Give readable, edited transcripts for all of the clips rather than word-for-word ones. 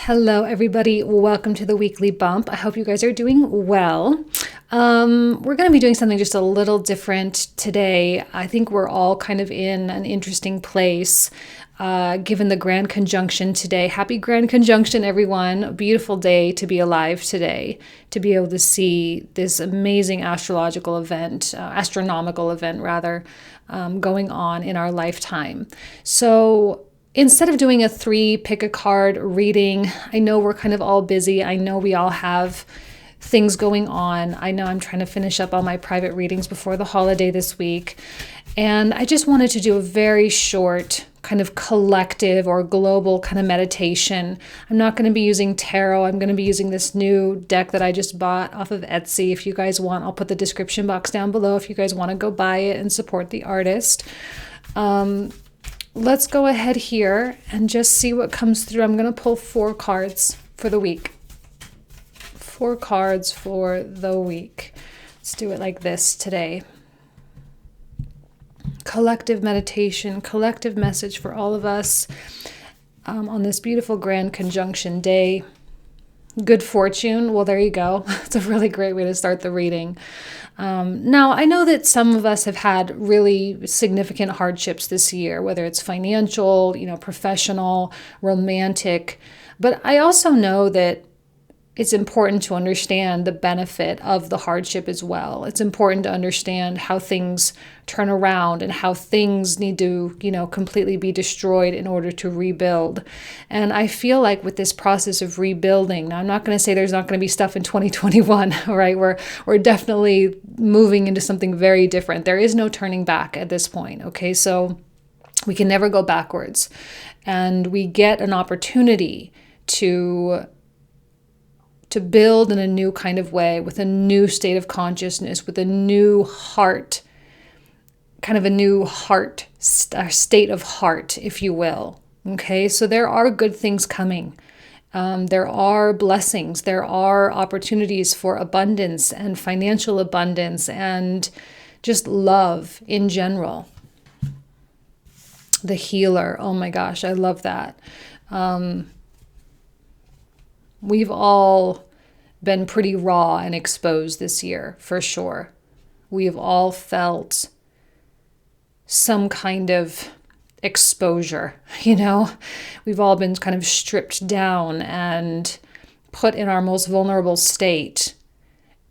Hello, everybody. Welcome to the weekly bump. I hope you guys are doing well. We're going to be doing something just a little different today. I think we're all kind of in an interesting place given the grand conjunction today. Happy grand conjunction, everyone. A beautiful day to be alive today, to be able to see this amazing astronomical event rather, going on in our lifetime. So instead of doing a 3 pick a card reading, I know we're kind of all busy. I know we all have things going on. I know I'm trying to finish up all my private readings before the holiday this week. And I just wanted to do a very short kind of collective or global kind of meditation. I'm not going to be using tarot. I'm going to be using this new deck that I just bought off of Etsy. If you guys want, I'll put the description box down below if you guys want to go buy it and support the artist. Let's go ahead here and just see what comes through. I'm going to pull 4 cards for the week. 4 cards for the week. Let's do it like this today. Collective meditation, collective message for all of us on this beautiful grand conjunction day. Good fortune. Well, there you go. It's a really great way to start the reading. Now, I know that some of us have had really significant hardships this year, whether it's financial, professional, romantic. But I also know that it's important to understand the benefit of the hardship as well. It's important to understand how things turn around and how things need to, completely be destroyed in order to rebuild. And I feel like with this process of rebuilding, now I'm not going to say there's not going to be stuff in 2021, all right? We're definitely moving into something very different. There is no turning back at this point, okay? So we can never go backwards. And we get an opportunity to build in a new kind of way, with a new state of consciousness, with a new heart, kind of a new heart, state of heart, if you will. Okay, so there are good things coming. There are blessings. There are opportunities for abundance and financial abundance and just love in general. The healer. Oh my gosh, I love that. We've all been pretty raw and exposed this year, for sure. We've all felt some kind of exposure, We've all been kind of stripped down and put in our most vulnerable state.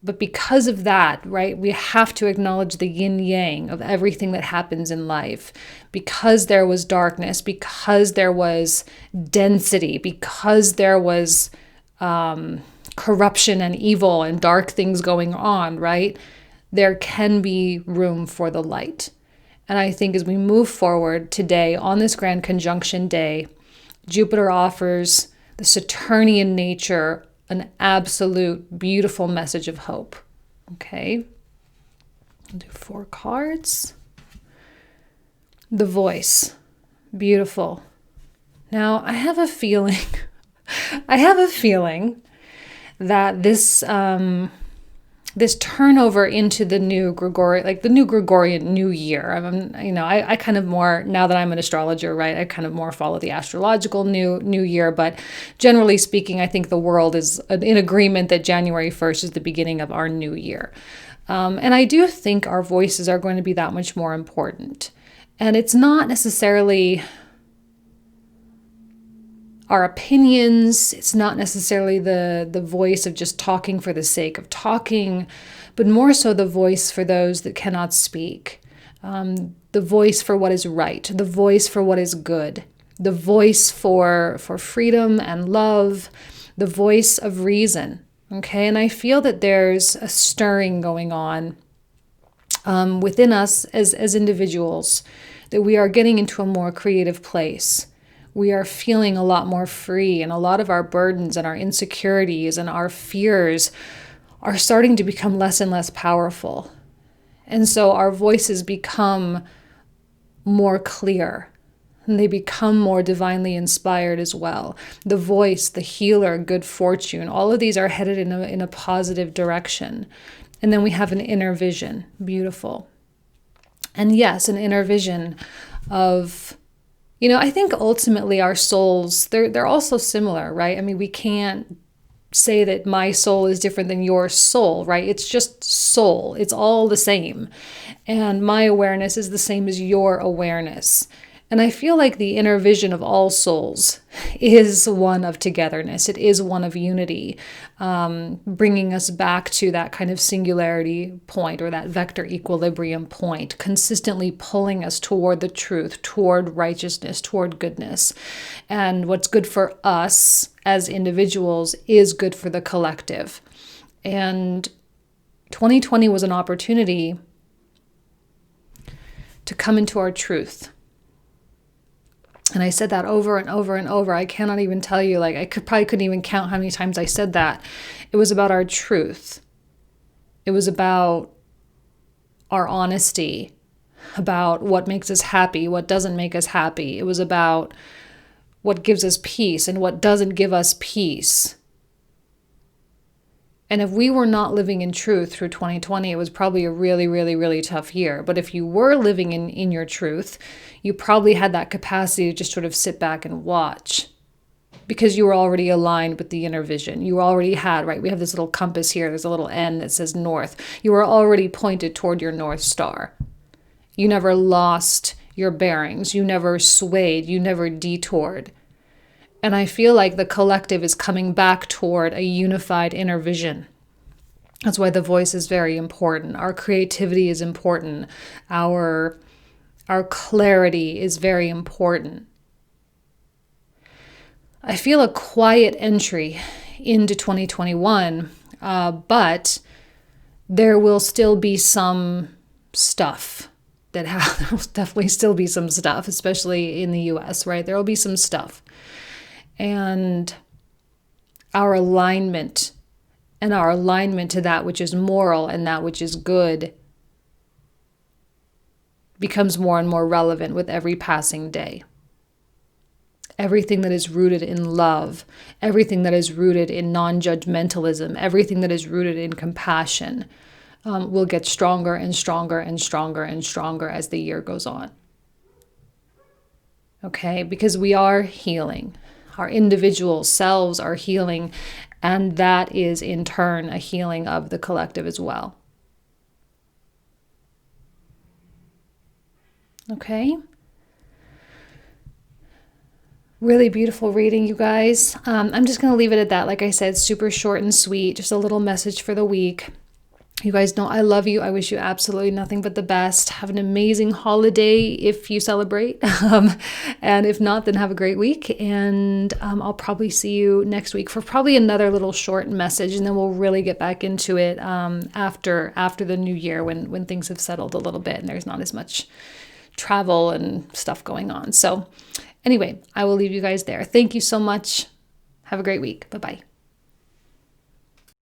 But because of that, right, we have to acknowledge the yin-yang of everything that happens in life. Because there was darkness, because there was density, because there was corruption and evil and dark things going on, right? There can be room for the light. And I think as we move forward today on this grand conjunction day, Jupiter offers the Saturnian nature an absolute beautiful message of hope. Okay. I'll do 4 cards. The voice. Beautiful. Now, I have a feeling that this turnover into the new Gregorian New Year. I kind of more, now that I'm an astrologer, right, I kind of more follow the astrological new year. But generally speaking, I think the world is in agreement that January 1st is the beginning of our new year. And I do think our voices are going to be that much more important. And it's not necessarily our opinions. It's not necessarily the voice of just talking for the sake of talking, but more so the voice for those that cannot speak, the voice for what is right, the voice for what is good, the voice for freedom and love, the voice of reason. Okay, and I feel that there's a stirring going on within us as individuals, that we are getting into a more creative place. We are feeling a lot more free, and a lot of our burdens and our insecurities and our fears are starting to become less and less powerful. And so our voices become more clear, and they become more divinely inspired as well. The voice, the healer, good fortune, all of these are headed in a positive direction. And then we have an inner vision. Beautiful. And yes, an inner vision of I think ultimately our souls, they're also similar, right? I mean, we can't say that my soul is different than your soul, right? It's just soul. It's all the same. And my awareness is the same as your awareness. And I feel like the inner vision of all souls is one of togetherness. It is one of unity, bringing us back to that kind of singularity point or that vector equilibrium point, consistently pulling us toward the truth, toward righteousness, toward goodness. And what's good for us as individuals is good for the collective. And 2020 was an opportunity to come into our truth. And I said that over and over and over. I cannot even tell you, probably couldn't even count how many times I said that. It was about our truth. It was about our honesty, about what makes us happy, what doesn't make us happy. It was about what gives us peace and what doesn't give us peace. And if we were not living in truth through 2020, it was probably a really, really, really tough year. But if you were living in your truth, you probably had that capacity to just sort of sit back and watch because you were already aligned with the inner vision. You already had, right? We have this little compass here. There's a little N that says north. You were already pointed toward your North Star. You never lost your bearings. You never swayed. You never detoured. And I feel like the collective is coming back toward a unified inner vision. That's why the voice is very important. Our creativity is important. Our clarity is very important. I feel a quiet entry into 2021, but there will still be some stuff there will definitely still be some stuff, especially in the US, right? There will be some stuff. And our alignment to that which is moral and that which is good becomes more and more relevant with every passing day. Everything that is rooted in love, everything that is rooted in non-judgmentalism, everything that is rooted in compassion will get stronger and stronger and stronger and stronger as the year goes on. Okay, because we are healing. Our individual selves are healing, and that is in turn a healing of the collective as well. Okay. Really beautiful reading, you guys. I'm just going to leave it at that. Like I said, super short and sweet, just a little message for the week. You guys know I love you. I wish you absolutely nothing but the best. Have an amazing holiday if you celebrate. And if not, then have a great week. And I'll probably see you next week for probably another little short message. And then we'll really get back into it after the new year when things have settled a little bit and there's not as much travel and stuff going on. So anyway, I will leave you guys there. Thank you so much. Have a great week. Bye-bye.